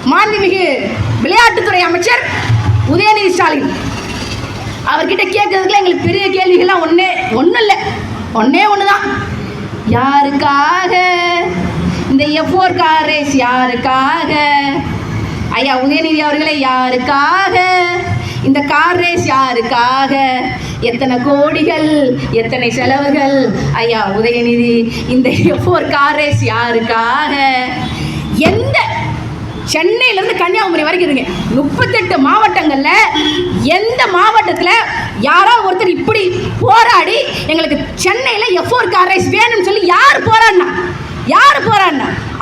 மாண்புமிகு விளையாட்டுத்துறை அமைச்சர் உதயநிதி ஸ்டாலின் அவர்கிட்ட கேட்கறதுக்குலாம் எங்களுக்கு பெரிய கேள்விகள்லாம் ஒன்றும் இல்லை, ஒன்று தான். யாருக்காக இந்த F4 கார் ரேஸ்? யாருக்காக ஐயா உதயநிதி அவர்களே? யாருக்காக இந்த கார் ரேஸ்? யாருக்காக? எத்தனை கோடிகள், எத்தனை செலவுகள் ஐயா உதயநிதி? இந்த F4 கார் ரேஸ் யாருக்காக? எந்த சென்னையிலேருந்து கன்னியாகுமரி வரைக்கும் இருங்க, 38 மாவட்டங்களில் எந்த மாவட்டத்தில் யாரோ ஒருத்தர் இப்படி போராடி எங்களுக்கு சென்னையில் F4 கார் ரேஸ் வேணும்னு சொல்லி யார் போராடினா?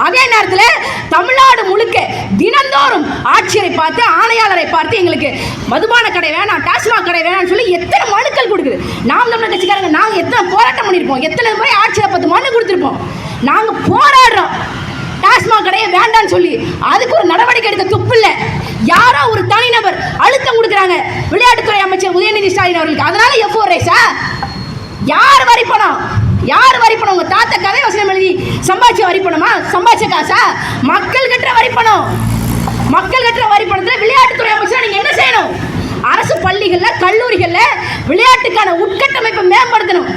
அதே நேரத்தில் தமிழ்நாடு முழுக்க தினந்தோறும் ஆட்சியரை பார்த்து, ஆணையாளரை பார்த்து எங்களுக்கு மதுபான கடை வேணாம், டாஸ்மாக் கடை வேணாம்னு சொல்லி எத்தனை மனுக்கள் கொடுக்குது. நாம் தமிழர் கட்சிக்காரங்க நாங்கள் எத்தனை போராட்டம் பண்ணியிருப்போம், எத்தனை முறை ஆட்சியரை பார்த்து மனு கொடுத்துருப்போம். நாங்கள் போராடுறோம் டாஸ்மாக் கடையை வேண்டான்னு சொல்லி, அதுக்கு ஒரு நடவடிக்கை எடுக்க துப்பு இல்லை. யாரோ ஒரு தனிநபர் அழுத்தம் கொடுக்குறாங்க விளையாட்டுத்துறை அமைச்சர் உதயநிதி ஸ்டாலின் அவர்களுக்கு. அதனால F4 ரேஸா? யார் வரி பணம்? உங்க தாத்தா கதை வசனம் எழுதி சம்பாதிச்ச வரி பணமா? சம்பாதிச்ச காசா? மக்கள் கட்டுற வரி பணம். விளையாட்டுத்துறை அமைச்சர் நீங்க என்ன செய்யணும்? அரசு பள்ளிகள்ல, கல்லூரிகள்ல விளையாட்டுக்கான உட்கட்டமைப்பை மேம்படுத்தணும்.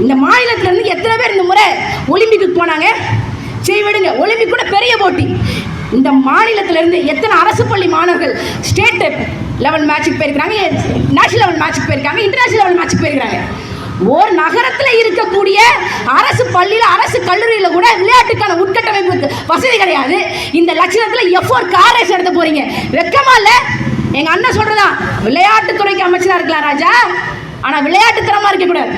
இந்த மாநிலத்திலிருந்து எத்தனை பேர் இந்த முறை ஒலிம்பிக்கு போனாங்க? சரி விடுங்க, ஒலிம்பிக் கூட பெரிய போட்டி. இந்த மாநிலத்திலிருந்து எத்தனை அரசு பள்ளி மாணவர்கள் ஸ்டேட் லெவல் மேட்சுக்கு போயிருக்காங்க, நேஷனல் லெவல் மேட்சுக்கு போயிருக்காங்க, இன்டர்நேஷனல் லெவல் மேட்சுக்கு போயிருக்காங்க. ஒரு நகரத்தில் இருக்கக்கூடிய அரசு பள்ளியில், அரசு கல்லூரியில் கூட விளையாட்டுக்கான உட்கட்டமைப்பு வசதி கிடையாது. இந்த லட்சணத்தில் F4 கார் ரேஸ் நடத்த போறீங்க, வெக்கமா இல்லை? எங்க அண்ணன் சொல்றதா, விளையாட்டுத்துறைக்கு அமைச்சராக இருக்கலாம் ராஜா, ஆனால் விளையாட்டுத்தனமா இருக்கக்கூடாது.